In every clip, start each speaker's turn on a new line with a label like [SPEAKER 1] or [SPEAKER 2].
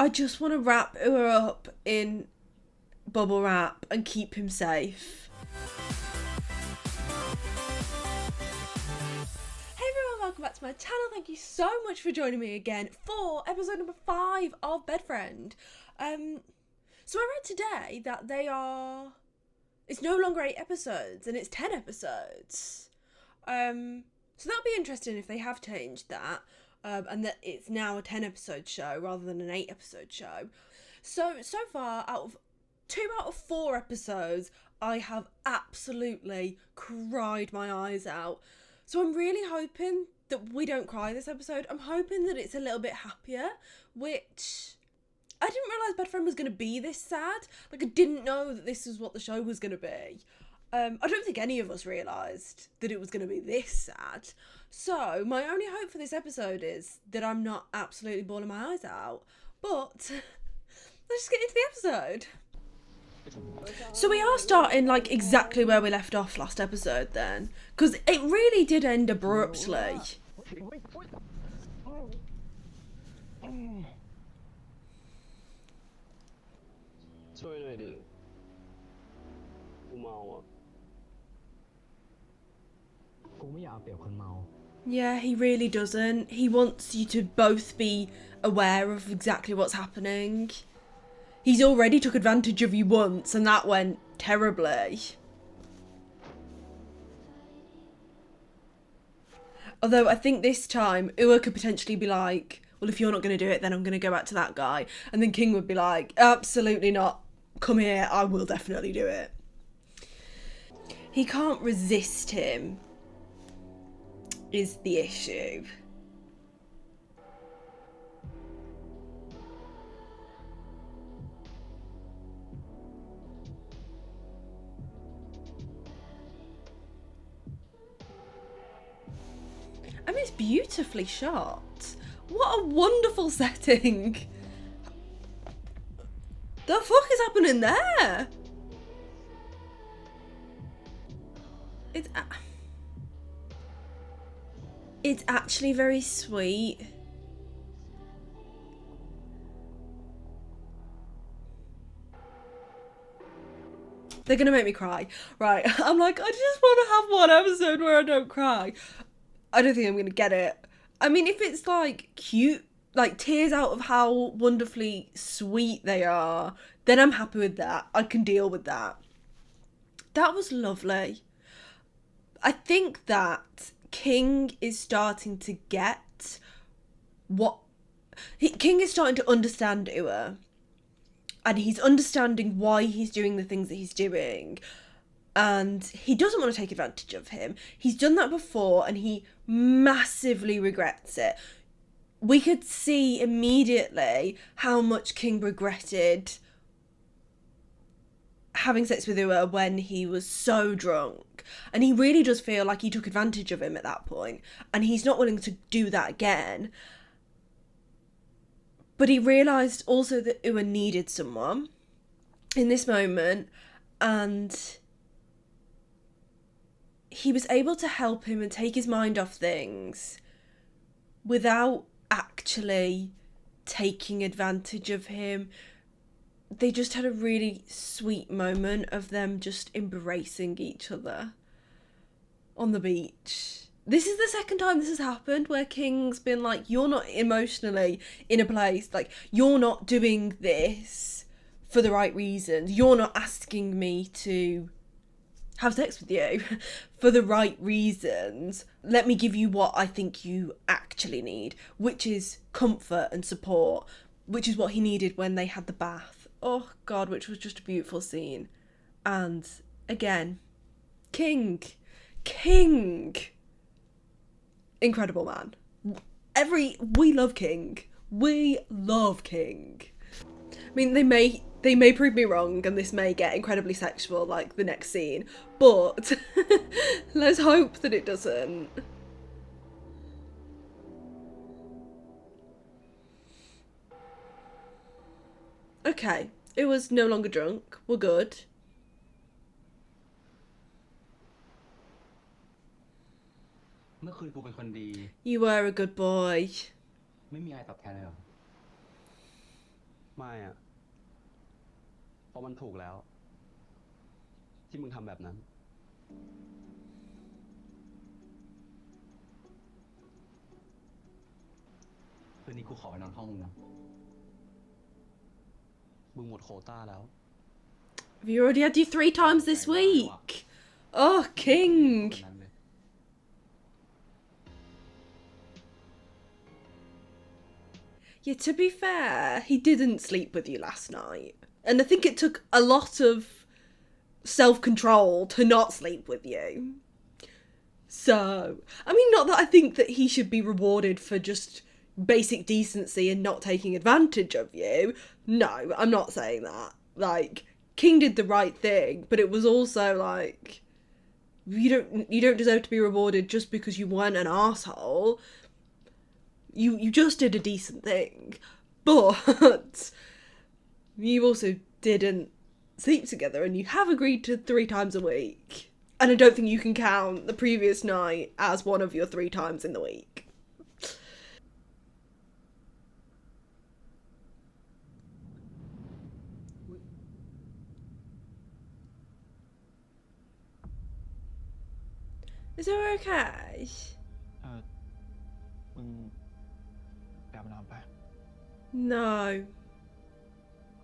[SPEAKER 1] I just want to wrap her up in bubble wrap and keep him safe. Hey everyone, welcome back to my channel. Thank you so much for joining me again for episode number 5 of Bedfriend. So I read today that it's no longer 8 episodes and it's 10 episodes. So that'll be interesting if they have changed that, and that it's now a 10 episode show rather than an 8 episode show. So far, 2 out of 4 episodes, I have absolutely cried my eyes out. So I'm really hoping that we don't cry this episode. I'm hoping that it's a little bit happier, which I didn't realise Bedfriend was going to be this sad. Like, I didn't know that this was what the show was going to be. I don't think any of us realised that it was going to be this sad. So, my only hope for this episode is that I'm not absolutely bawling my eyes out. But, let's just get into the episode. So we are starting, like, exactly where we left off last episode then. Because it really did end abruptly. Yeah, he really doesn't. He wants you to both be aware of exactly what's happening. He's already took advantage of you once, and that went terribly. Although I think this time, Ua could potentially be like, well, if you're not going to do it, then I'm going to go back to that guy. And then King would be like, absolutely not. Come here, I will definitely do it. He can't resist him, is the issue. I mean, it's beautifully shot. What a wonderful setting. The fuck is happening there? It's actually very sweet. They're gonna make me cry. Right, I'm like, I just want to have one episode where I don't cry. I don't think I'm gonna get it. I mean, if it's like cute, like tears out of how wonderfully sweet they are, then I'm happy with that. I can deal with that. That was lovely. I think that King is starting to get King is starting to understand Ua, and he's understanding why he's doing the things that he's doing, and he doesn't want to take advantage of him. He's done that before and he massively regrets it. We could see immediately how much King regretted having sex with Ua when he was so drunk, and he really does feel like he took advantage of him at that point, and he's not willing to do that again. But he realised also that Ua needed someone in this moment, and he was able to help him and take his mind off things without actually taking advantage of him. They just had a really sweet moment of them just embracing each other on the beach. This is the second time this has happened where King's been like, you're not emotionally in a place, like, you're not doing this for the right reasons. You're not asking me to have sex with you for the right reasons. Let me give you what I think you actually need, which is comfort and support, which is what he needed when they had the bath. Oh God, which was just a beautiful scene. And again, King, incredible man. We love King. We love King. I mean, they may prove me wrong and this may get incredibly sexual like the next scene, but let's hope that it doesn't. Okay, it was no longer drunk. We're good.
[SPEAKER 2] เมื่อคืนกูเป็นคนดี
[SPEAKER 1] You were a good boy.
[SPEAKER 2] ไม่มีอะไรตอบแทนเลยเหรอ ไม่อะเพราะมันถูกแล้ว ที่มึงทำแบบนั้นคืนนี้กูขอไปนอนห้องมึงนะมึงหมดโควต้าแล้ว
[SPEAKER 1] Have you already had you 3 times this week? Oh, King. Yeah, to be fair, he didn't sleep with you last night. And I think it took a lot of self-control to not sleep with you. So, I mean, not that I think that he should be rewarded for just basic decency and not taking advantage of you. No, I'm not saying that. Like, King did the right thing, but it was also like you don't deserve to be rewarded just because you weren't an asshole. You just did a decent thing, but you also didn't sleep together, and you have agreed to 3 times a week. And I don't think you can count the previous night as one of your 3 times in the week. Is it okay?
[SPEAKER 3] มึงไปอาบน้ำไป
[SPEAKER 1] No,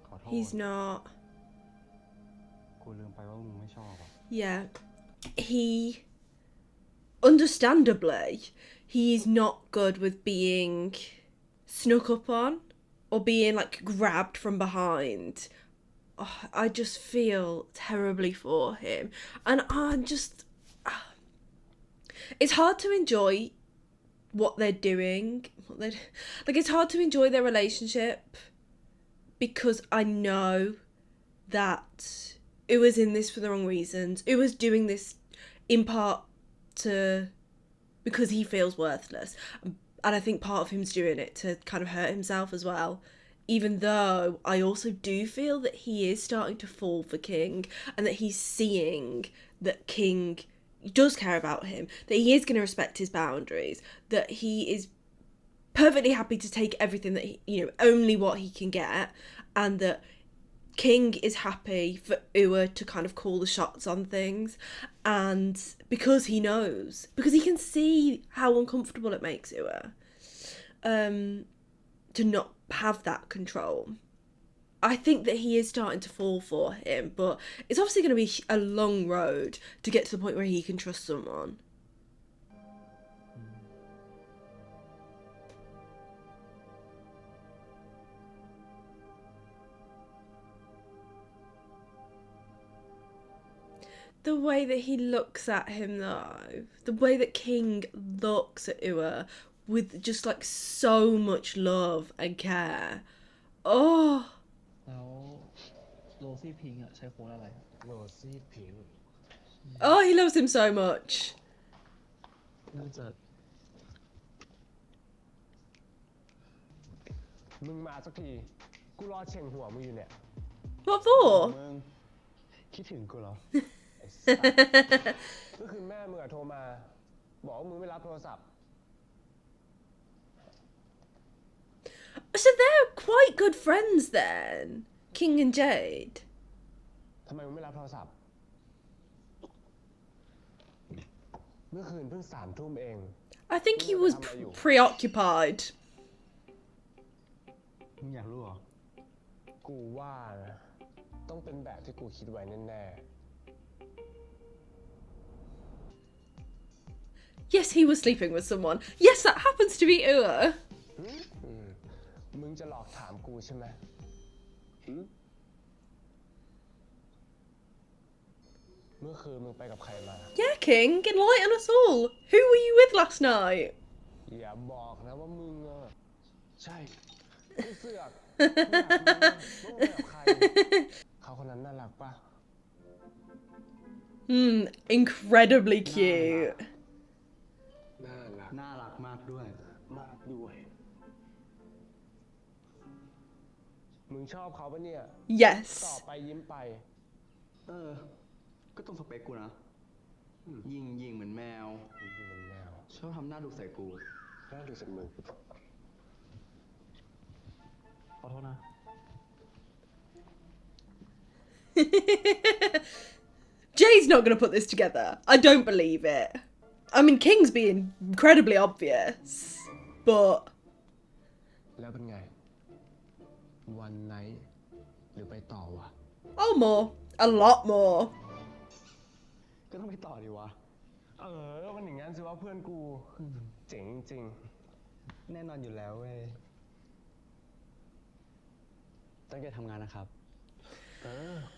[SPEAKER 2] ขอโทษ
[SPEAKER 1] he's not.
[SPEAKER 2] กูลืมไปว่ามึงไม่ชอบอ่ะ
[SPEAKER 1] Yeah, he, understandably, he is not good with being snuck up on or being like grabbed from behind. Oh, I just feel terribly for him, and it's hard to enjoy what they're doing. Like, it's hard to enjoy their relationship because I know that it was in this for the wrong reasons. It was doing this in part because he feels worthless, and I think part of him's doing it to kind of hurt himself as well. Even though I also do feel that he is starting to fall for King, and that he's seeing that King does care about him, that he is going to respect his boundaries, that he is perfectly happy to take everything that only what he can get, and that King is happy for Ua to kind of call the shots on things. And because he knows, because he can see how uncomfortable it makes Ua to not have that control. I think that he is starting to fall for him, but it's obviously going to be a long road to get to the point where he can trust someone. The way that he looks at him, though, the way that King looks at Ua with just like so much love and care. Oh.
[SPEAKER 3] แล้วโรซี่พิงค์อะใช้โค้ดอะไร
[SPEAKER 4] โรซี่พิงค์
[SPEAKER 1] Oh, he loves him so much.
[SPEAKER 3] น่าจะ
[SPEAKER 4] มึงมาสักที กูรอเช่งหัวมึงอยู่เนี่ย
[SPEAKER 1] What for?
[SPEAKER 4] มึงคิดถึงกูเหรอ ไอ้สัสเมื่อคืนแม่มึงอะโทรมา บอกว่ามึงไม่รับโทรศัพท์
[SPEAKER 1] So they're quite good friends then, King and Jade.
[SPEAKER 4] ทำไมมึงไม่รับโทรศัพท์ เมื่อคืนเพิ่ง3 ทุ่มเอง
[SPEAKER 1] I think he was preoccupied.
[SPEAKER 2] มึงอยากรู้เหรอ
[SPEAKER 4] กูว่านะต้องเป็นแบบที่กูคิดไว้แน่
[SPEAKER 1] Yes, he was sleeping with someone. Yes, that happens to be Ua.
[SPEAKER 4] มึงจะหลอกถามกูใช่ไหมเมื่อคืนมึงไปกับใครมา
[SPEAKER 1] Yeah, King, enlighten us all. Who were you with last night?
[SPEAKER 4] อย่าบอกนะว่ามึงอะใช่กูเสือกกูอยากรู้ว่ามึงไปกับใคร เขาคนนั้นน่ารักปะ
[SPEAKER 1] Incredibly cute.
[SPEAKER 4] น่ารัก
[SPEAKER 2] น่ารักมากด้วย
[SPEAKER 4] มากด้วย มึงชอบเขาปะเนี่ย ตอบ
[SPEAKER 1] Yes.
[SPEAKER 4] ไปยิ้มไป
[SPEAKER 2] ก็ต้องสเปคกูนะ ยิงเหมือนแมว
[SPEAKER 4] มึงเป็นแมว
[SPEAKER 2] ชอบทำหน้าดุใส่กู
[SPEAKER 4] น่าดูจากมึง
[SPEAKER 3] ขอโทษนะ
[SPEAKER 1] Jay's not going to put this together. I don't believe it. I mean, King's being incredibly obvious, but...
[SPEAKER 4] แล้วเป็นไง วันไหนหรือไปต่อวะ
[SPEAKER 1] Oh, more. A lot more.
[SPEAKER 2] ก็ต้องไปต่อดีวะ
[SPEAKER 4] มันอย่างงั้นสิว่าเพื่อนกู เจ๋งจริง
[SPEAKER 2] แน่นอนอยู่แล้วเว้ย ตั้งใจทำงานนะครับ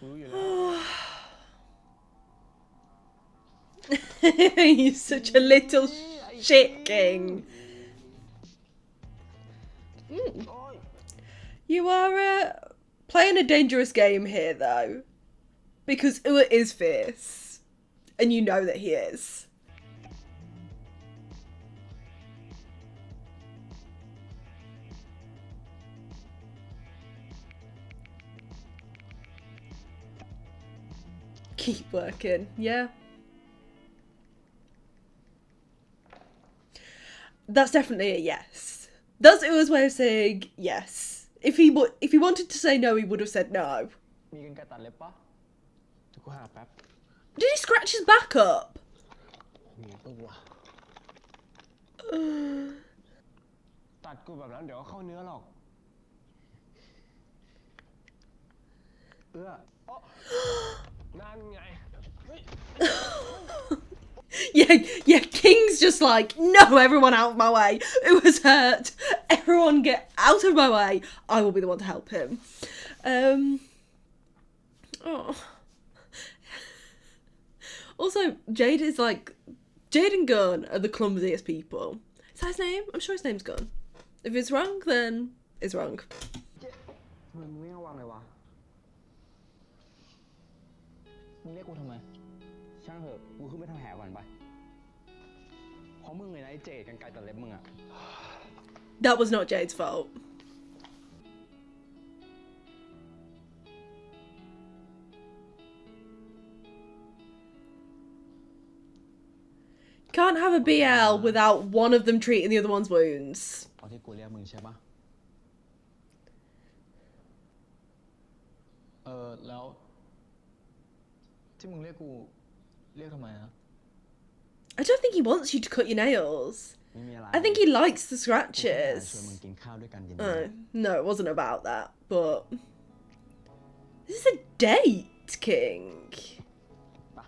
[SPEAKER 4] รู้อยู่แล้ว
[SPEAKER 1] He's such a little shit king. You are playing a dangerous game here, though. Because Ua is fierce. And you know that he is. Keep working, yeah. That's definitely a yes. That's Ua's way of saying yes. If he wanted to say no, he would have said no.
[SPEAKER 2] มีกันไกรตัดเล็บปะ
[SPEAKER 4] กูหาแป๊บ
[SPEAKER 1] Did he scratch his back up?
[SPEAKER 4] มีปะวะ ตัดกูแบบนั้นเดี๋ยวก็เข้าเนื้อหรอก นั่นไง
[SPEAKER 1] Yeah, King's just like, no, everyone out of my way. It was hurt. Everyone get out of my way. I will be the one to help him. Oh. Also, Jade is like, Jade and Gunn are the clumsiest people. Is that his name? I'm sure his name's Gunn. If it's wrong, then it's wrong.
[SPEAKER 2] มึงไม่ระวังเลยวะ มึงเรียกกูทำไม ช่างเถอะ กูขึ้นไปทำแผลก่อนไป เพราะมึงเลยนะไอ้เจดกันไกรตัดเล็บมึงอะ
[SPEAKER 1] That was not Jade's fault. Can't have a BL without one of them treating the other one's wounds.
[SPEAKER 2] เพราะที่กูเรียกมึงใช่ปะ
[SPEAKER 3] แล้ว ที่มึงเรียกกู เรียกทำไมอะ
[SPEAKER 1] I don't think he wants you to cut your nails.
[SPEAKER 2] ไม่มีอะไร
[SPEAKER 1] I think he likes the
[SPEAKER 2] กูแค่ชวน
[SPEAKER 1] scratches.
[SPEAKER 2] มึงกินข้าวด้วยกันเย็น
[SPEAKER 1] No, it wasn't about that, but... This is a date, King.
[SPEAKER 2] ๆปะ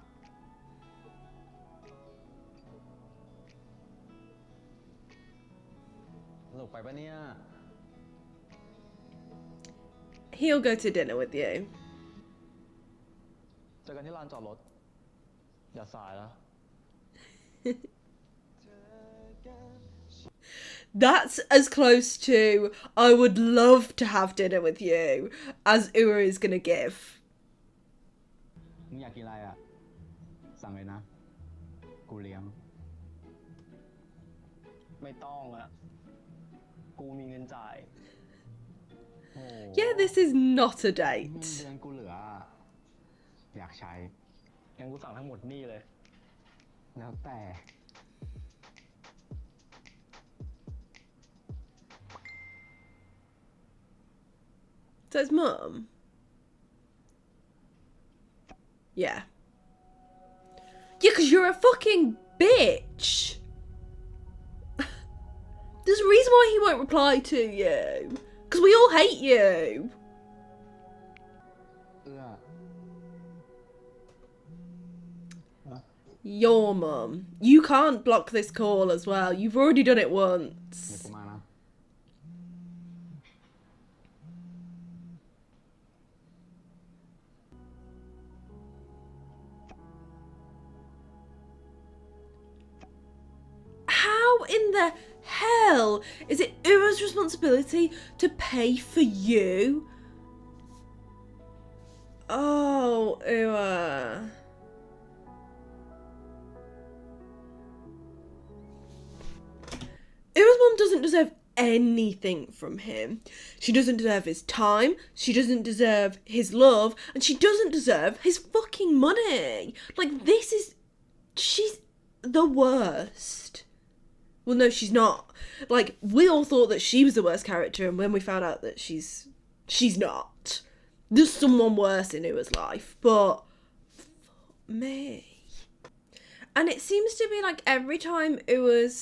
[SPEAKER 2] สนุกไปปะเนี่ย
[SPEAKER 1] He'll go to dinner with you.
[SPEAKER 3] เจอกันที่ลานจอดรถ อย่าสายนะ
[SPEAKER 1] That's as close to I would love to have dinner with you as Ua is gonna give.
[SPEAKER 2] มึงอยากกินอะไรอ่ะ สั่งเลยนะ กูเลี้ยง
[SPEAKER 3] ไม่ต้องอะ กูมีเงินจ่าย
[SPEAKER 2] โอ้
[SPEAKER 1] Yeah, this is not a
[SPEAKER 2] เงิน
[SPEAKER 1] date.
[SPEAKER 2] เดือนกูเหลืออะอยากใช้
[SPEAKER 3] งั้นกูสั่งทั้งหมดนี่เลย
[SPEAKER 2] แล้วแต่
[SPEAKER 1] So it's mum. Yeah. Yeah, because you're a fucking bitch. There's a reason why he won't reply to you. Because we all hate you.
[SPEAKER 2] เอื้อ
[SPEAKER 1] Your mum. You can't block this call as well. You've already done it
[SPEAKER 2] เดี๋ยว
[SPEAKER 1] once.
[SPEAKER 2] กูมานะ
[SPEAKER 1] How in the hell is it Ua's responsibility to pay for you? Oh, Ua. Ua's mum doesn't deserve anything from him. She doesn't deserve his time, she doesn't deserve his love, and she doesn't deserve his fucking money. Like, this is... She's the worst. Well, no, she's not. Like, we all thought that she was the worst character, and when we found out that she's not. there's someone worse in Ua's life, but fuck me. And it seems to be like every time Ua's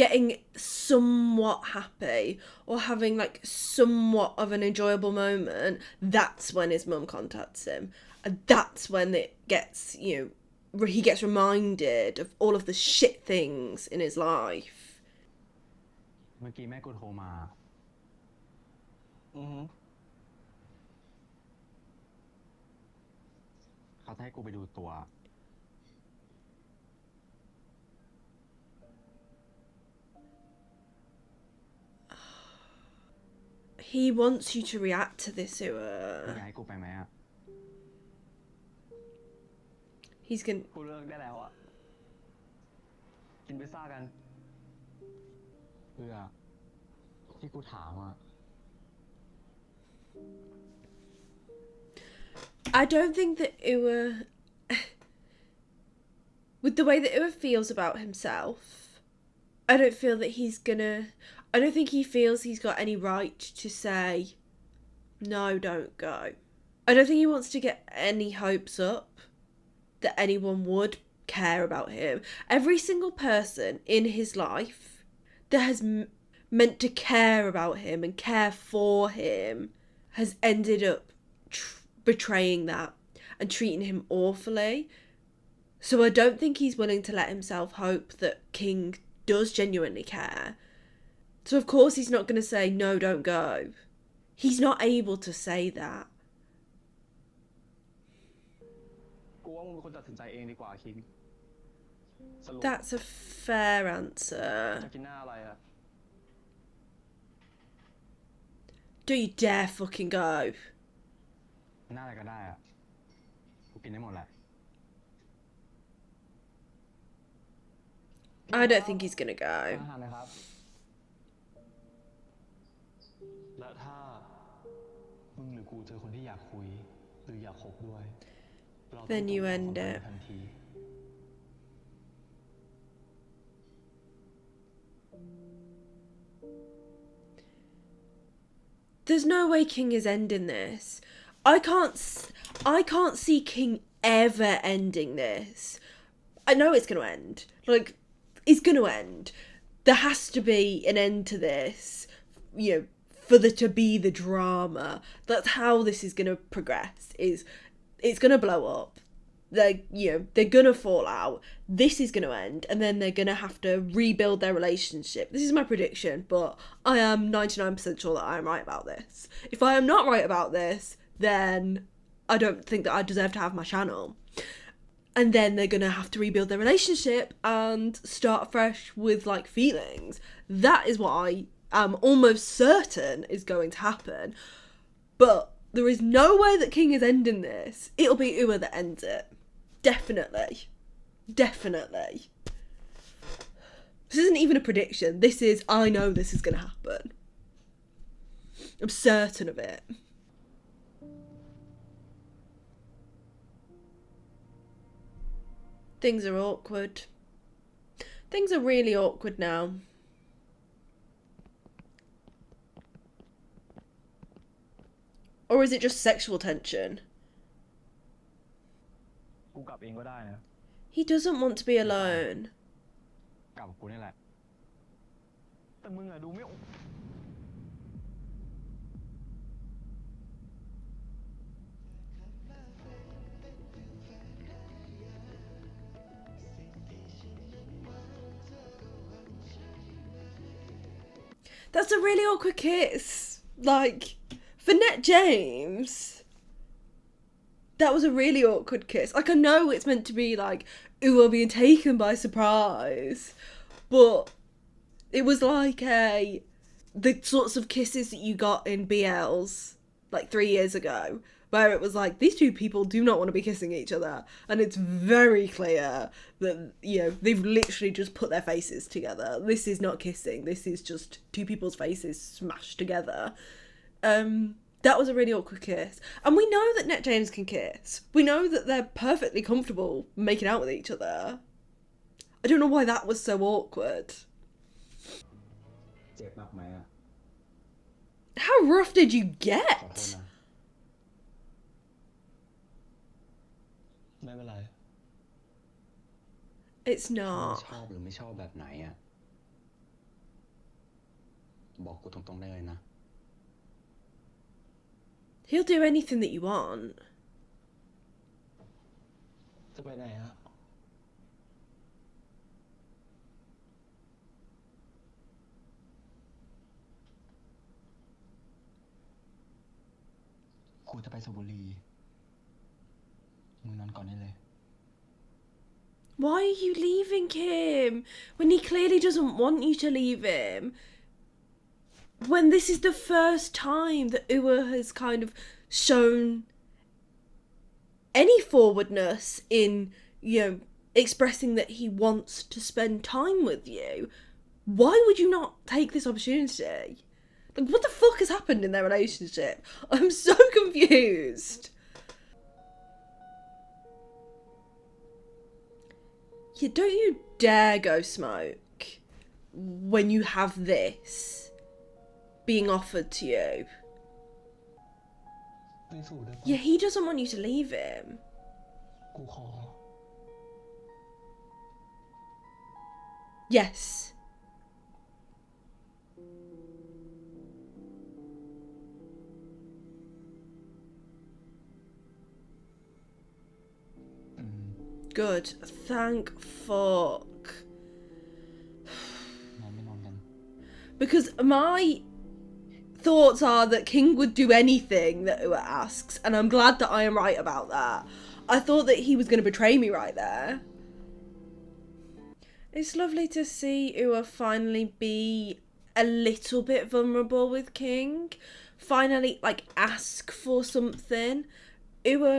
[SPEAKER 1] getting somewhat happy or having like somewhat of an enjoyable moment, that's when his mum contacts him. And that's when it gets, you know, he gets reminded of all of the shit things in his life.
[SPEAKER 2] เมื่อกี้แม่กูโทรมา
[SPEAKER 3] อือฮึ
[SPEAKER 2] เขาจะให้กูไปดูตัว
[SPEAKER 1] He wants you to react to this,
[SPEAKER 2] มึง
[SPEAKER 1] Ua.
[SPEAKER 2] อยากให้กูไปไหมอะ
[SPEAKER 1] He's gonna...
[SPEAKER 3] กูเลิกได้แล้วอ่ะ กินพิซซ่ากัน
[SPEAKER 2] เพื่อที่กูถามอะ
[SPEAKER 1] I don't think that Ua... with the way that Ua feels about himself, I don't feel that he's gonna... I don't think he feels he's got any right to say, no, don't go. I don't think he wants to get any hopes up that anyone would care about him. Every single person in his life that has meant to care about him and care for him has ended up betraying that and treating him awfully. So I don't think he's willing to let himself hope that King does genuinely care. So of course he's not going to say, no, don't go. He's not able to say that.
[SPEAKER 3] กูว่ามึงเป็นคนตัดสินใจเองดีกว่าคิงสรุป
[SPEAKER 1] That's a fair answer.
[SPEAKER 3] จะกินหน้าอะไรอ่ะ
[SPEAKER 1] Don't you dare fucking go.
[SPEAKER 2] หน้าอะไรก็ได้อะกูกินได้หมดแหละ
[SPEAKER 1] I don't think he's going to
[SPEAKER 2] อา
[SPEAKER 1] go.
[SPEAKER 2] หารนะครับ
[SPEAKER 3] และถ้ามึงหรือกูเจอคนที่อยากคุยหรืออยากคบด้วยเราต้อง
[SPEAKER 1] Then you
[SPEAKER 3] ตกลง
[SPEAKER 1] end
[SPEAKER 3] กัน
[SPEAKER 1] it.
[SPEAKER 3] ทันที
[SPEAKER 1] There's no way King is ending this. I can't see King ever ending this. I know it's going to end. Like, it's going to end. There has to be an end to this, you know, for there to be the drama. That's how this is going to progress, is it's going to blow up. They're going to fall out. This is going to end, and then they're going to have to rebuild their relationship. This is my prediction, but I am 99% sure that I am right about this. If I am not right about this, then I don't think that I deserve to have my channel. And then they're going to have to rebuild their relationship and start fresh with, like, feelings. That is what I am almost certain is going to happen. But there is no way that King is ending this. It'll be Ua that ends it. Definitely. Definitely. This isn't even a prediction. This is, I know this is going to happen. I'm certain of it. Things are awkward. Things are really awkward now. Or is it just sexual tension?
[SPEAKER 3] กูกลับเองก็ได้นะ
[SPEAKER 1] He doesn't want to be alone.
[SPEAKER 2] กลับกับกูนี่แหละ
[SPEAKER 3] แต่มึงอะดูไม่
[SPEAKER 1] That's a really awkward kiss. Like, for netjames, that was a really awkward kiss. Like, I know it's meant to be like, Ua being taken by surprise, but it was like the sorts of kisses that you got in BLs like 3 years ago, where it was like, these two people do not want to be kissing each other, and it's very clear that, you know, they've literally just put their faces together. This is not kissing, this is just two people's faces smashed together. That was a really awkward kiss. And we know that netjames can kiss. We know that they're perfectly comfortable making out with each other. I don't know why that was so awkward.
[SPEAKER 2] เจ็บมากไหมอะ
[SPEAKER 1] How rough did you
[SPEAKER 2] ขอโทษ
[SPEAKER 1] get?
[SPEAKER 2] นะ
[SPEAKER 3] ไม่เป็นไร
[SPEAKER 1] It's
[SPEAKER 2] มึง
[SPEAKER 1] not.
[SPEAKER 2] ชอบหรือไม่ชอบแบบไหนอะบอกกูตรงๆได้เลยนะ
[SPEAKER 1] He'll do anything that you want.
[SPEAKER 3] จะไปไหนอะกูจะไปสูบบุหรี่มึงนอนก่อนได้เลย
[SPEAKER 1] Why are you leaving him when he clearly doesn't want you to leave him? When this is the first time that Ua has kind of shown any forwardness in, you know, expressing that he wants to spend time with you. Why would you not take this opportunity? Like, what the fuck has happened in their relationship? I'm so confused. Yeah, don't you dare go smoke when you have this being offered to you.
[SPEAKER 3] ไปสูบได้ปะ
[SPEAKER 1] Yeah, he doesn't want you to leave him.
[SPEAKER 3] กูขอ
[SPEAKER 1] Yes. Good. Thank fuck.
[SPEAKER 3] นอนไม่นอนกัน
[SPEAKER 1] Because my thoughts are that King would do anything that Ua asks, and I'm glad that I am right about that. I thought that he was going to betray me right there. It's lovely to see Ua finally be a little bit vulnerable with King. Finally, like, ask for something. Ua,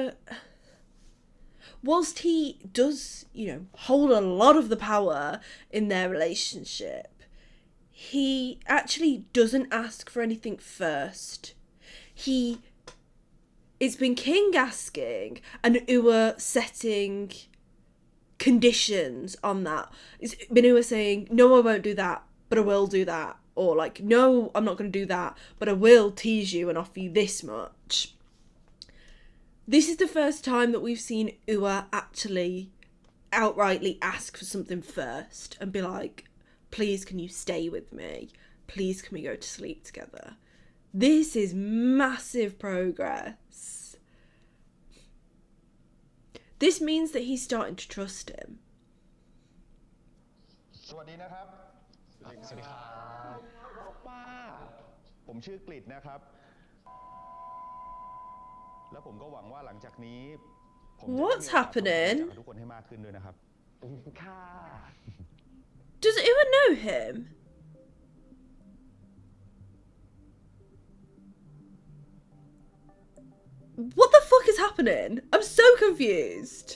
[SPEAKER 1] whilst he does, you know, hold a lot of the power in their relationship, he actually doesn't ask for anything first. It's been King asking and Ua setting conditions on that. It's been Ua saying, no, I won't do that, but I will do that. Or like, no, I'm not going to do that, but I will tease you and offer you this much. This is the first time that we've seen Ua actually outrightly ask for something first and be like, please, can you stay with me? Please, can we go to sleep together? This is massive progress. This means that he's starting to trust him.
[SPEAKER 4] สวัสดีนะครับ สวัสดีครับป้าผมชื่อกฤษนะครับ แล้วผมก็หวังว่าหลังจากนี้ผมจะได้มีโอกาส
[SPEAKER 1] What's happening?
[SPEAKER 4] รู้จักกับทุกคนให้มากขึ้นด้วยนะครับค่ะ
[SPEAKER 1] Does Ua know him? What the fuck is happening? I'm so confused.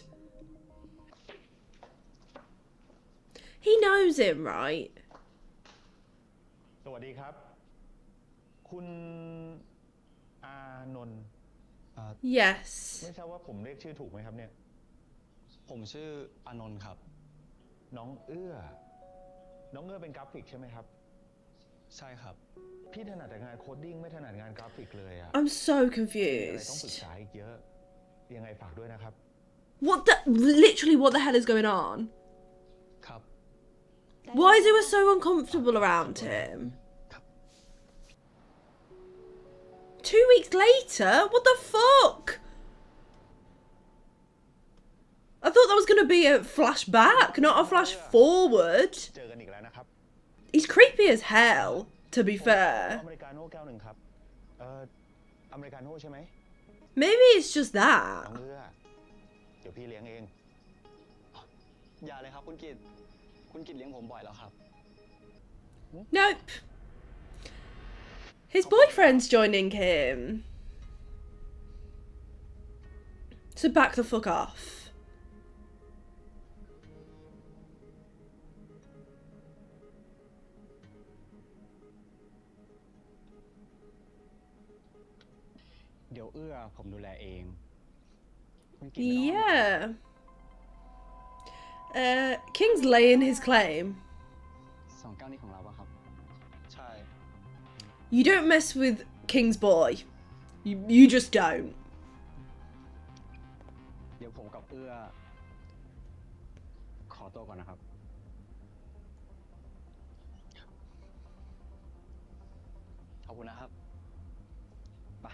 [SPEAKER 1] He knows him, right?
[SPEAKER 4] สวัสดีครับ คุณอานนท์
[SPEAKER 1] Yes.
[SPEAKER 4] ไม่ทราบว่าผมเรียกชื่อถูกไหมครับเนี่ย
[SPEAKER 3] ผมชื่ออานนท์ครับ
[SPEAKER 4] น้องเอื้อ น้องเอื้อเป็นกราฟิกใช่ไหมครับ
[SPEAKER 3] ใช่ครับ
[SPEAKER 4] พี่ถนัดแต่งานโคดดิ้งไม่ถนัดงานกราฟิกเลยอะ
[SPEAKER 1] I'm so
[SPEAKER 4] มีอะไรต้องปรึก
[SPEAKER 1] confused.
[SPEAKER 4] ษาอีกเยอะ ยังไงฝากด้วยนะครับ
[SPEAKER 1] What the? Literally, what the hell is going on?
[SPEAKER 3] ครับ
[SPEAKER 1] Why is Ua so uncomfortable around him? 2 weeks later? What the fuck? I thought that was going to be a flashback, not a flash forward.
[SPEAKER 4] เจอกันอีกแล้วนะครับ
[SPEAKER 1] He's creepy as hell, to be
[SPEAKER 4] อ
[SPEAKER 1] fair.
[SPEAKER 4] เมริกาโน่แก้วหนึ่งครับ อเมริกาโน่ใช่ไหม
[SPEAKER 1] Maybe it's just
[SPEAKER 4] น้อง
[SPEAKER 1] that.
[SPEAKER 4] เอื้อ เดี๋ยวพี่เลี้ยงเอง
[SPEAKER 3] อย่าเลยครับคุณกิตคุณกิตเลี้ยงผมบ่อยแล้วครับ
[SPEAKER 1] Nope. His boyfriend's joining him. So back the fuck off.
[SPEAKER 2] เดี๋ยวเอื้อผมดูแลเองคุณกินไม่ต้อง
[SPEAKER 1] Yeah. King's laying his claim.
[SPEAKER 2] สองแก้วนี้ของเราปะครับ
[SPEAKER 3] ใช่
[SPEAKER 1] You don't mess with King's boy. You just don't.
[SPEAKER 2] เดี๋ยวผมกับเอื้อขอตัวก่อนนะครับ ขอบคุณนะครับไป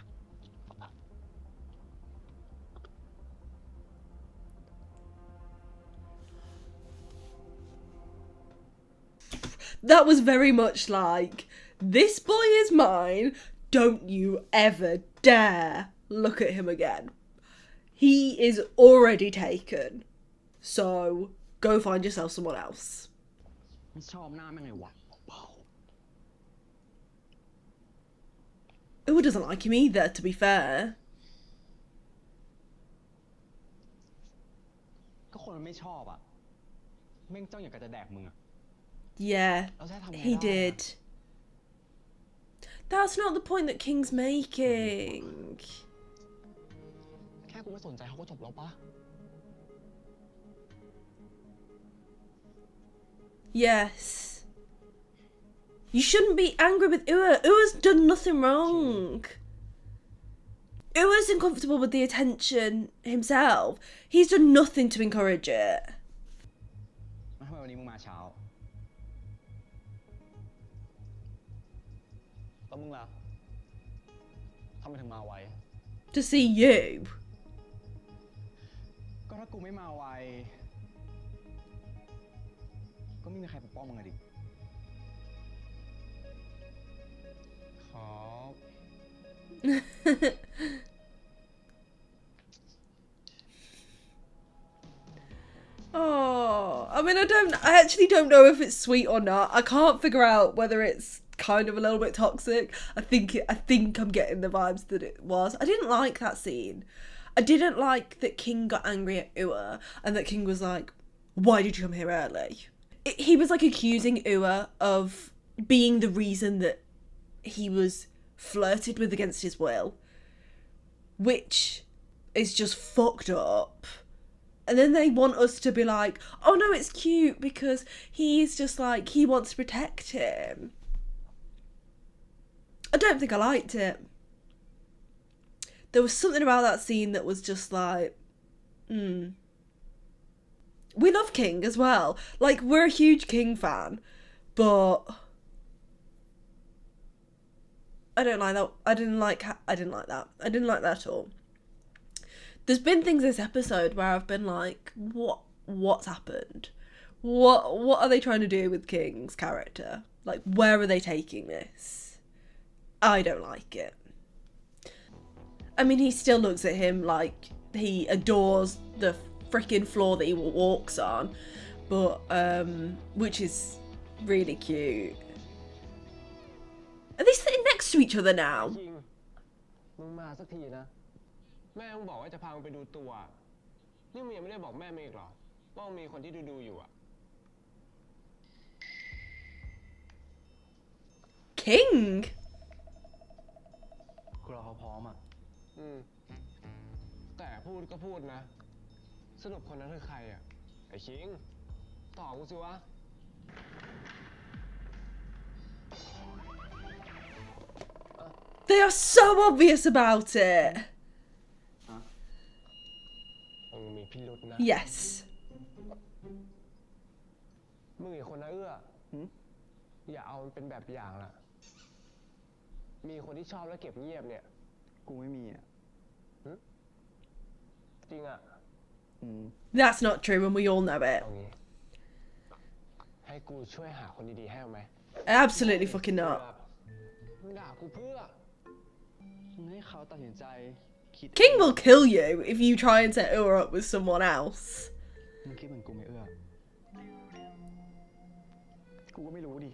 [SPEAKER 1] That was very much like, this boy is mine, don't you ever dare look at him again. He is already taken, so go find yourself someone else.
[SPEAKER 2] ไม่ชอบหน้าแม่งเลยวะเบา
[SPEAKER 1] Ooh, doesn't like him either, to be fair.
[SPEAKER 2] ก็คนมันไม่ชอบอ่ะแม่งจ้องอยากจะแดกมึงอ่ะ
[SPEAKER 1] Yeah,
[SPEAKER 2] เราจะทำไง
[SPEAKER 1] he
[SPEAKER 2] ได้
[SPEAKER 1] did. That's not the point that King's making.
[SPEAKER 2] แค่กูไม่สนใจเขาก็จบแล้วปะ
[SPEAKER 1] Yes. You shouldn't be angry with Ua. Ua's done nothing wrong. Ua's uncomfortable with the attention himself. He's done nothing to encourage it.
[SPEAKER 2] แล้วทำไมวันนี้มึงมาเช้าแล้วมึงล่ะทำไมถึงมาไว
[SPEAKER 1] To see you.
[SPEAKER 2] ก็ถ้ากูไม่มาไวก็ไม่มีใครปกป้องมึงอะดิครับ
[SPEAKER 1] Oh, I mean, I actually don't know if it's sweet or not. I can't figure out whether it's kind of a little bit toxic. I think I'm getting the vibes that it was. I didn't like that scene. I didn't like that King got angry at Ua and that King was like, why did you come here early? He was like accusing Ua of being the reason that he was flirted with against his will, which is just fucked up. And then they want us to be like, oh no, it's cute because he's just like, he wants to protect him. I don't think I liked it. There was something about that scene that was just like, We love King as well. Like, we're a huge King fan, but I don't like that. I didn't like that. I didn't like that at all. There's been things this episode where I've been like, what's happened? What are they trying to do with King's character? Like, where are they taking this? I don't like it. I mean, he still looks at him like he adores the freaking floor that he walks on, but which is really cute. Are they sitting next to each other now?
[SPEAKER 4] จริงมึงมาสักทีนะ แม่มึงบอกว่าจะพามึงไปดูตัว นี่มึงยังไม่ได้บอกแม่มึงอีกเหรอ ว่ามึงมีคนที่ดูอยู่อ่ะ
[SPEAKER 1] King?
[SPEAKER 2] กูรอเขาพร้อมอ่ะ
[SPEAKER 4] แต่พูดก็พูดนะ สรุปคนนั้นคือใครอ่ะ ไอ้คิง ตอบกูสิวะ
[SPEAKER 1] They are so obvious about it.
[SPEAKER 4] มึงมีพิรุธนะ
[SPEAKER 1] Yes.
[SPEAKER 4] มึงอีกคนนะเอื้ออย่าเอามันเป็นแบบอย่างล่ะ มีคนที่ชอบแล้วเก็บเงียบเนี่ย
[SPEAKER 2] กูไม่มีอ่ะ
[SPEAKER 4] จริงอ่ะ
[SPEAKER 1] That's not true and we all know it.
[SPEAKER 4] เอางี้ ให้กูช่วยหาคนดีๆให้เอาไหม
[SPEAKER 1] Absolutely fucking not.
[SPEAKER 4] มึงด่ากูเพื่อ
[SPEAKER 2] มึงให้เขาตัดสินใจคิด
[SPEAKER 1] King will kill you if you try and set her up with someone else.
[SPEAKER 2] มึงคิดเหมือนกูไหมเอื้อ กูก็ไม่รู้ดิ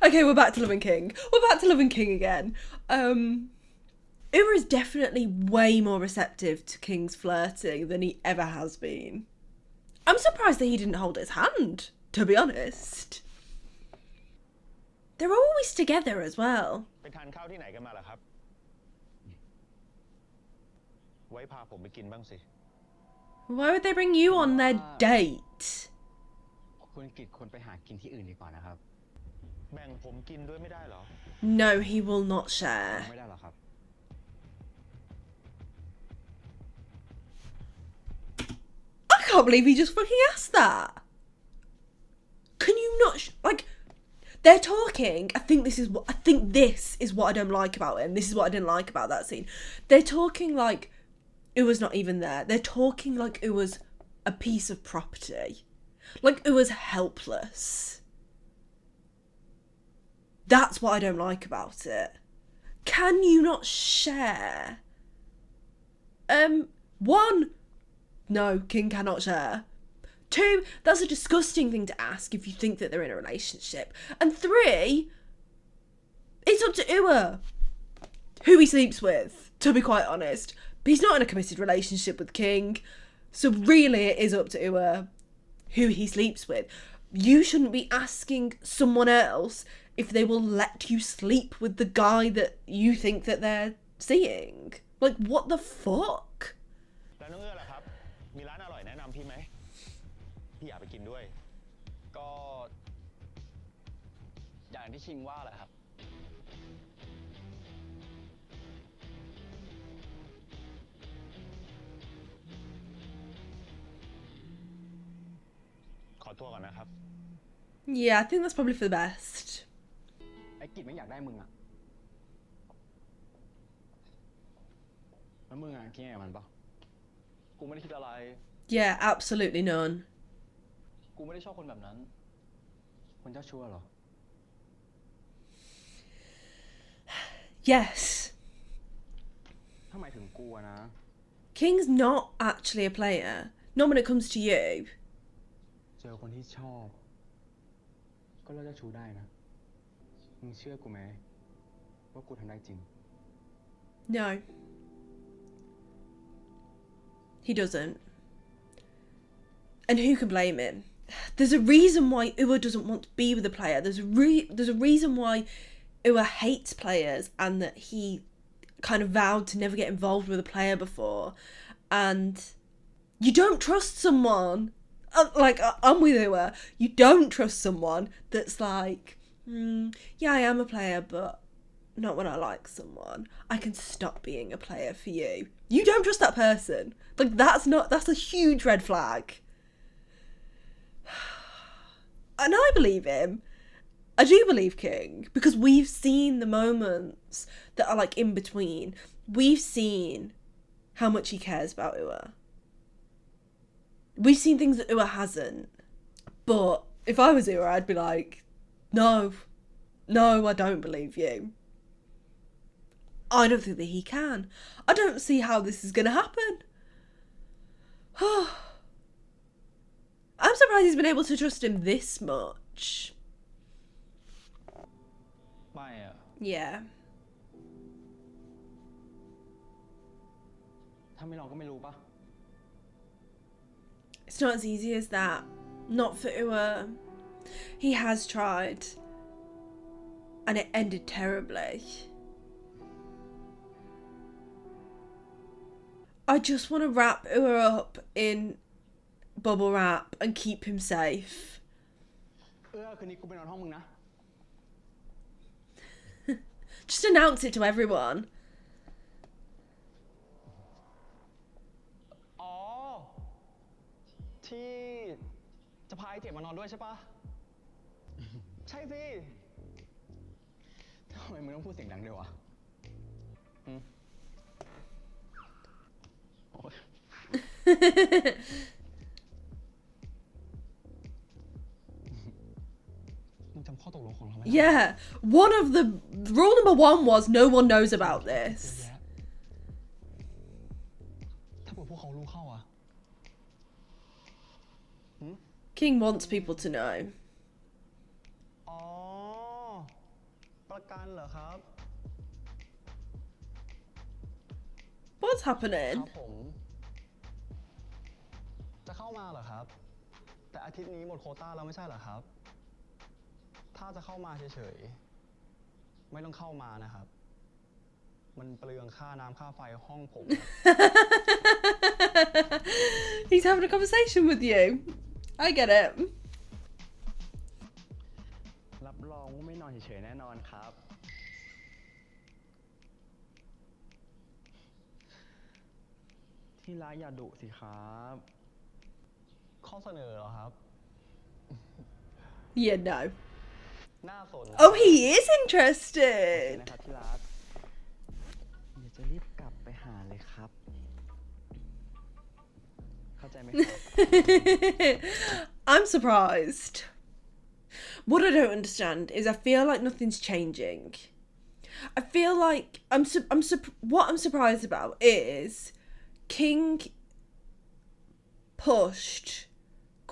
[SPEAKER 1] Okay, we're back to Loving King. We're back to Loving King again. Uma is definitely way more receptive to King's flirting than he ever has been. I'm surprised that he didn't hold his hand, to be honest. They're always together as well.
[SPEAKER 3] ไปทานข้าวที่ไหนกันมาล่ะครับ ไว้พาผมไปกินบ้างสิ
[SPEAKER 1] Why would they bring you on their date?
[SPEAKER 2] คุณกิตควรไปหากินที่อื่นดีกว่านะครับ
[SPEAKER 3] แบ่งผมกินด้วยไม่ได้เหรอ
[SPEAKER 1] No, he will not share.
[SPEAKER 2] ไม่ได้หรอครับ
[SPEAKER 1] I can't believe he just fucking asked that. Can you not like? They're talking. I think this is what I don't like about him. This is what I didn't like about that scene. They're talking like it was not even there. They're talking like it was a piece of property, like it was helpless. That's what I don't like about it. Can you not share? One, no, King cannot share. Two, that's a disgusting thing to ask if you think that they're in a relationship. And three, it's up to Ua who he sleeps with, to be quite honest. But he's not in a committed relationship with King. So really it is up to Ua who he sleeps with. You shouldn't be asking someone else if they will let you sleep with the guy that you think that they're seeing. Like, what the fuck?
[SPEAKER 3] แล้วน้องเอื้อล่ะครับ มีร้านอร่อยแนะนำพี่ไหม พี่อยากไปกินด้วย
[SPEAKER 2] ก็ อย่างที่ชิงว่าแหละครับ
[SPEAKER 3] ขอตัวก่อนนะครับ
[SPEAKER 1] Yeah, I think that's probably for the best.
[SPEAKER 2] ไอ้กิจไม่อยากได้มึงอะแล้วมึงอะคิดไงกับมันปะ
[SPEAKER 3] กูไม่ได้คิดอะไร
[SPEAKER 1] Yeah, absolutely none.
[SPEAKER 3] กูไม่ได้ชอบคนแบบนั้น
[SPEAKER 2] คนเจ้าชู้เหรอ
[SPEAKER 1] Yes.
[SPEAKER 2] ทำไมถึงกูอะนะ
[SPEAKER 1] King's not actually a player. Not when it comes to you.
[SPEAKER 2] เจอคนที่ชอบ ก็เลิกเจ้าชู้ได้นะ มึงเชื่อกูไหมว่ากูทำได้จริง
[SPEAKER 1] No. He doesn't. And who can blame him? There's a reason why Ua doesn't want to be with a player. There's a reason why Ua hates players and that he kind of vowed to never get involved with a player before. And you don't trust someone. I'm with Ua. You don't trust someone that's like, yeah, I am a player, but not when I like someone. I can stop being a player for you. You don't trust that person. Like, that's a huge red flag. And I believe him. I do believe King, because we've seen the moments that are like in between. We've seen how much he cares about Ua. We've seen things that Ua hasn't. But if I was Ua, I'd be like, no, I don't believe you. I don't think that he can. I don't see how this is going to happen. I'm surprised he's been able to trust him this much.
[SPEAKER 3] ไม่อะ
[SPEAKER 1] Yeah.
[SPEAKER 2] ถ้าไม่ลองก็ไม่รู้ปะ
[SPEAKER 1] It's not as easy as that. Not for Ua. He has tried. And it ended terribly. I just want to wrap Ua up in bubble wrap and keep him safe.
[SPEAKER 2] คืนนี้กูไปนอนห้องมึงนะ
[SPEAKER 1] Just announce it to everyone.
[SPEAKER 2] อ๋อ ที่จะพาไอ้เจ็บมานอนด้วยใช่ปะ ใช่สิทำไมมึงต้องพูดเสียงดังด้วยวะโอ๊ย มึงจำข้อตกลงของเราไหม
[SPEAKER 1] Yeah. One of the... Rule number 1 was no one knows about
[SPEAKER 2] เยอะ
[SPEAKER 1] this.
[SPEAKER 2] แยะถ้าเกิดพวกเขารู้เข้าอะ
[SPEAKER 1] King wants people to know.
[SPEAKER 3] อ๋อ ประกันเหรอครับ
[SPEAKER 1] What's
[SPEAKER 2] ครั
[SPEAKER 1] happening?
[SPEAKER 2] บผม จะเข้ามาเหรอครับ แต่อาทิตย์นี้หมดโควต้าแล้วไม่ใช่เหรอครับ ถ้าจะเข้ามาเฉยๆ ไม่ต้องเข้ามานะครับ มันเปลืองค่าน้ำค่าไฟห้องผม
[SPEAKER 1] He He's having a conversation with you. I get it.
[SPEAKER 2] รับรองว่าไม่นอนเฉยๆแน่นอนครับ ที่รักอย่าดุสิครับ ข้อเสนอเหรอครับ
[SPEAKER 1] Yeah, no.
[SPEAKER 2] น่าสน
[SPEAKER 1] Oh, he is
[SPEAKER 2] นะ
[SPEAKER 1] interested.
[SPEAKER 2] ครับที่รักเดี๋ยวจะรีบกลับไปหาเลยครับ เข้าใจไหมครับ
[SPEAKER 1] I'm surprised. What I don't understand is I feel like nothing's changing. I feel like what I'm surprised about is King pushed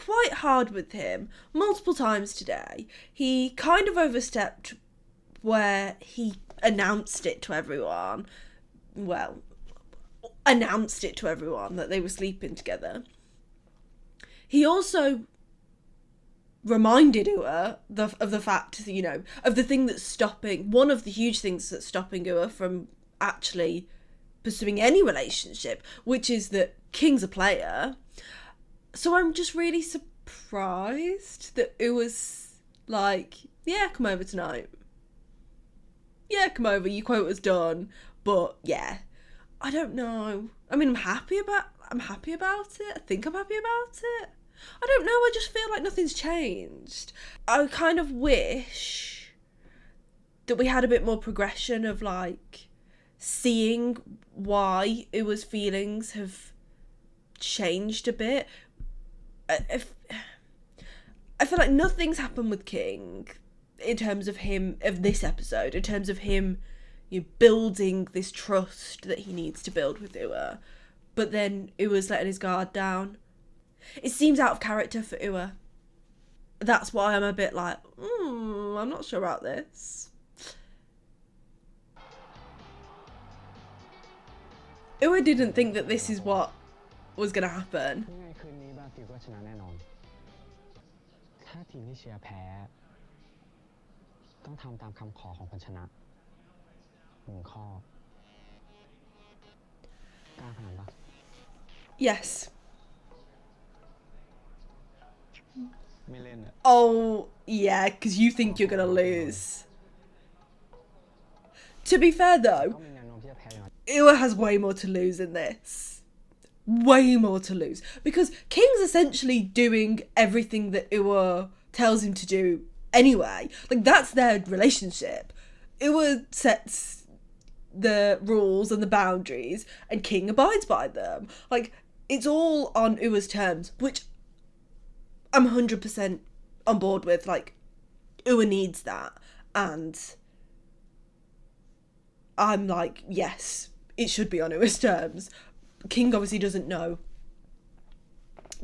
[SPEAKER 1] quite hard with him multiple times today. He kind of overstepped where he announced it to everyone. Well, announced it to everyone that they were sleeping together. He also reminded Ua of the fact, you know, of the thing that's stopping, one of the huge things that's stopping Ua from actually pursuing any relationship, which is that King's a player. So I'm just really surprised that Ua's like, yeah, come over tonight. Yeah, come over, your quota's done. But yeah, I don't know. I mean, I'm happy about it. I think I'm happy about it. I don't know, I just feel like nothing's changed. I kind of wish that we had a bit more progression of like seeing why Ua's feelings have changed a bit. I feel like nothing's happened with King in terms of him, of this episode, in terms of him, you know, building this trust that he needs to build with Ua. But then Ua's letting his guard down. It seems out of character for Ua. That's why I'm a bit like, I'm not sure about this. Ua didn't think that this is what was going to happen.
[SPEAKER 2] ยังไงคืนนี้บราซิลก็ชนะแน่นอน ถ้าทีมที่เชียร์แพ้ ต้องทำตามคำขอของคนชนะ1 ข้อ กล้าพนันปะ
[SPEAKER 1] Yes.
[SPEAKER 2] ไม่เล่นอะ
[SPEAKER 1] Oh, yeah, because you think you're going to lose. To be fair, though,
[SPEAKER 2] ก็มีแนวโน้มที่จะแพ้อยู่นะ
[SPEAKER 1] Ua has way more to lose in this. Way more to lose. Because King's essentially doing everything that Ua tells him to do anyway. Like, that's their relationship. Ua sets the rules and the boundaries, and King abides by them. Like, it's all on Ua's terms, which I'm 100% on board with. Like, Ua needs that. And I'm like, yes, it should be on Ua's terms. King obviously doesn't know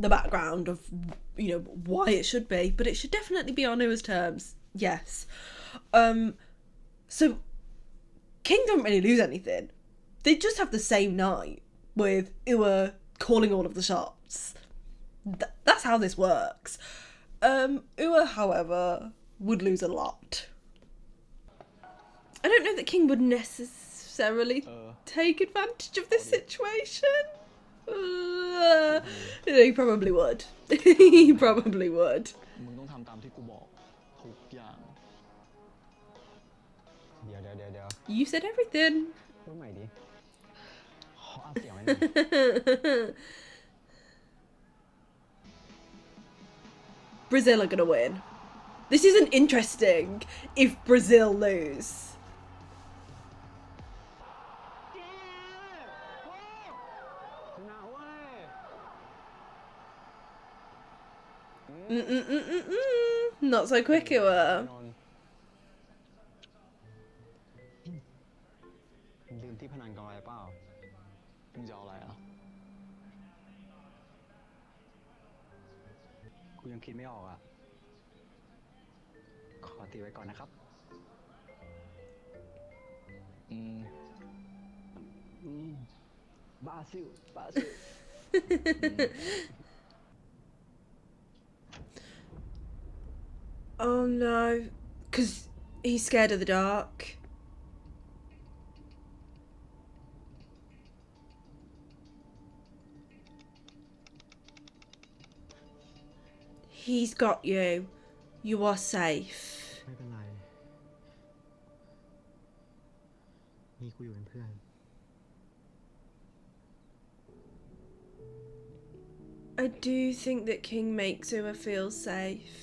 [SPEAKER 1] the background of, you know, why it should be, but it should definitely be on Ua's terms. Yes. So King don't really lose anything. They just have the same night with Ua calling all of the shots. That's how this works. Ua, however, would lose a lot. I don't know that King would necessarily take advantage of this situation. He probably would. He probably would.
[SPEAKER 3] มึงต้องทำตามที่กูบอกทุกอย่าง
[SPEAKER 2] เดี๋ยว
[SPEAKER 1] You said everything.
[SPEAKER 2] พูดใหม่ดิขออัดเสียงไว้หน่อย
[SPEAKER 1] Brazil are gonna win. This isn't interesting if Brazil lose.
[SPEAKER 2] ชนะเว้ย
[SPEAKER 1] Not so quick, Ua.
[SPEAKER 2] แน่นอนลืมที่พนันกันไว้เปล่า
[SPEAKER 3] มึงจะเอาอะไรอ่ะ
[SPEAKER 2] กูยังคิดไม่ออกอ่ะ ขอตีไว้ก่อนนะครับ บราซิล
[SPEAKER 1] Oh no, because he's scared of the dark. He's got you. You are safe.
[SPEAKER 5] ไม่เป็นไร มีกูอยู่เป็นเพื่อน
[SPEAKER 1] I do think that King makes Ua feel safe.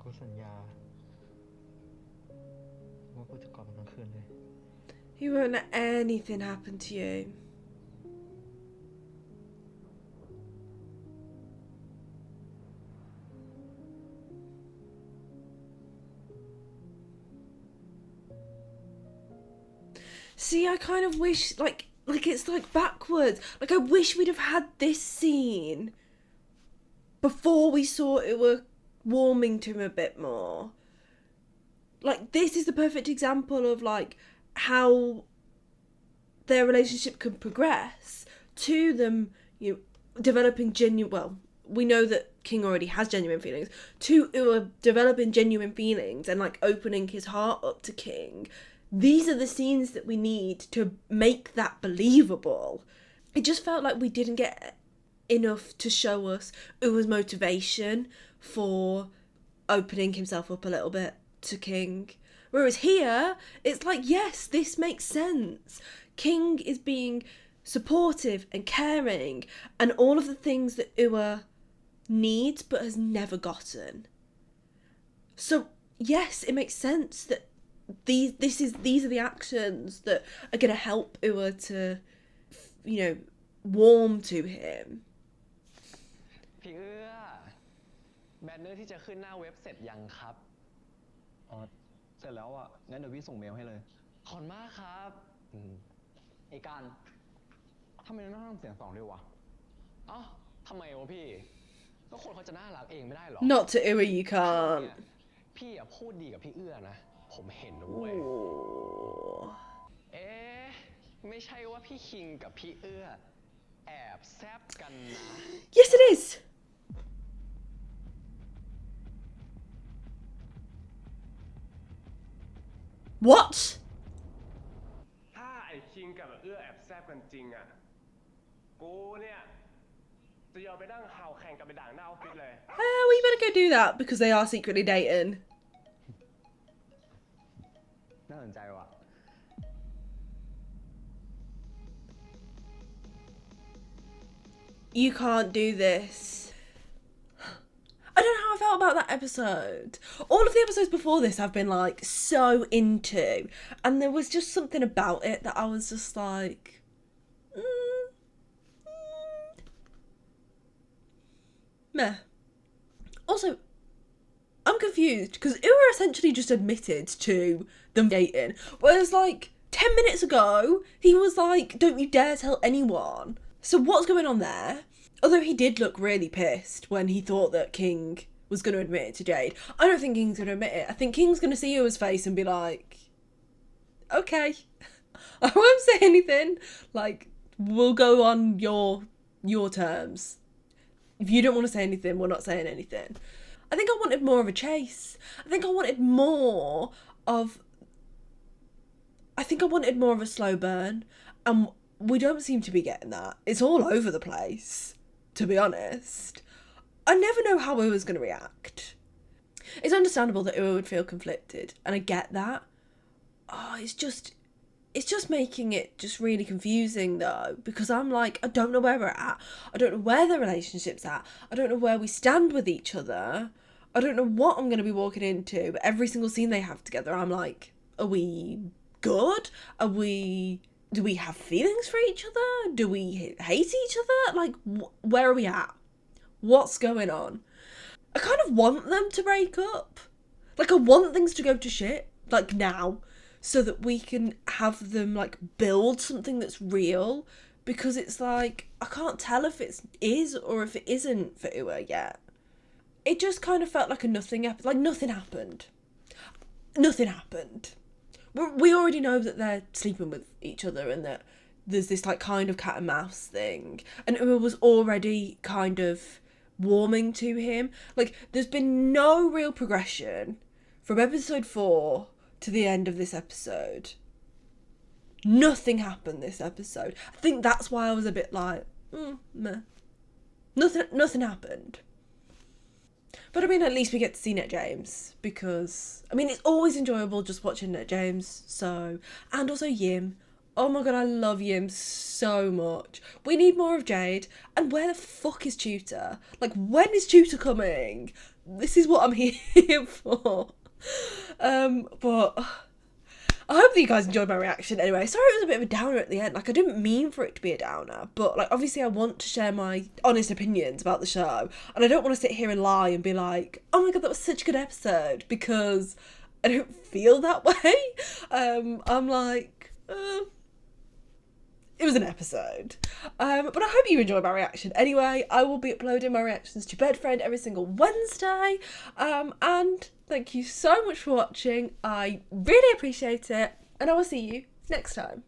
[SPEAKER 5] กูสัญญา ว่ากูจะกอดมันทั้งคืนเลย
[SPEAKER 1] He won't let anything happen to you. See, I kind of wish, like it's like backwards. Like, I wish we'd have had this scene before we saw it were warming to him a bit more. Like, this is the perfect example of, like, how their relationship can progress to them, you know, developing genuine, well, we know that King already has genuine feelings, to developing genuine feelings and, like, opening his heart up to King. These are the scenes that we need to make that believable. It just felt like we didn't get enough to show us Ua's motivation for opening himself up a little bit to King. Whereas here, it's like, yes, this makes sense. King is being supportive and caring and all of the things that Ua needs but has never gotten. So, yes, it makes sense that these are the actions that are going to help Ua to, you know, warm to him.
[SPEAKER 2] พี่เอื้อแบนเนอร์ที่จะขึ้นหน้าเว็บเสร็จยังครับเสร็จแล้วอ่ะงั้นเดี๋ยวพี่ส่งเมลให้เลยขอบคุณมากครับไอ้การทำไมต้องทำเสียงสองด้วยวะอ๋อทำไมวะพี่ก็คนเขาจะน่ารักเองไม่ได้หรอ
[SPEAKER 1] Not to Ua, you can't.
[SPEAKER 2] พี่อ่ะพูดดีกับพี่เอื้อนะผมเห็นนะเว้ยเอ๊ะไม่ใช่ว่าพี่คิงกับพี่เอื้อแอบแซบกันนะ
[SPEAKER 1] Yes, it is. What?
[SPEAKER 4] ถ้าไอ้คิงกับเอื้อแอบแซบกันจริงอ่ะ กูเนี่ยจะยอมไปนั่งเห่าแข่งกับไปด่างหน้าออฟฟิศเลย
[SPEAKER 1] We better go do that because they are secretly dating.
[SPEAKER 2] น่าสนใจว่ะ
[SPEAKER 1] You can't do this. I don't know how I felt about that episode. All of the episodes before this I've been like so into, and there was just something about it that I was just like, meh. Also, I'm confused because Ua essentially just admitted to them dating, whereas like 10 minutes ago he was like, don't you dare tell anyone. So what's going on there? Although he did look really pissed when he thought that King was going to admit it to Jade. I don't think King's going to admit it. I think King's going to see Ua's face and be like, okay, I won't say anything. Like, we'll go on your terms. If you don't want to say anything, we're not saying anything. I think I wanted more of a chase. I think I wanted more of a slow burn. And we don't seem to be getting that. It's all over the place, to be honest. I never know how Ua's going to react. It's understandable that Ua would feel conflicted, and I get that. Oh, it's just making it just really confusing though, because I'm like, I don't know where we're at. I don't know where the relationship's at. I don't know where we stand with each other. I don't know what I'm going to be walking into, but every single scene they have together, I'm like, are we good? Do we have feelings for each other? Do we hate each other? Like, where are we at? What's going on? I kind of want them to break up. Like, I want things to go to shit, like now, so that we can have them, like, build something that's real. Because it's like, I can't tell if it is or if it isn't for Ua yet. It just kind of felt like a nothing happened. Like, nothing happened. Nothing happened. We already know that they're sleeping with each other and that there's this like kind of cat and mouse thing, and Ua was already kind of warming to him. Like, there's been no real progression from episode 4 to the end of this episode. Nothing happened this episode. I think that's why I was a bit like, meh. Nothing happened. But I mean, at least we get to see netjames, because I mean, it's always enjoyable just watching netjames. So, and also Yim. Oh my god, I love Yim so much. We need more of Jade. And where the fuck is Tutor? Like, when is Tutor coming? This is what I'm here for. But I hope that you guys enjoyed my reaction anyway. Sorry it was a bit of a downer at the end. Like, I didn't mean for it to be a downer, but like, obviously I want to share my honest opinions about the show, and I don't want to sit here and lie and be like, oh my god, that was such a good episode, because I don't feel that way. I'm like, it was an episode. But I hope you enjoyed my reaction anyway. I will be uploading my reactions to Bedfriend every single Wednesday. And thank you so much for watching. I really appreciate it. And I will see you next time.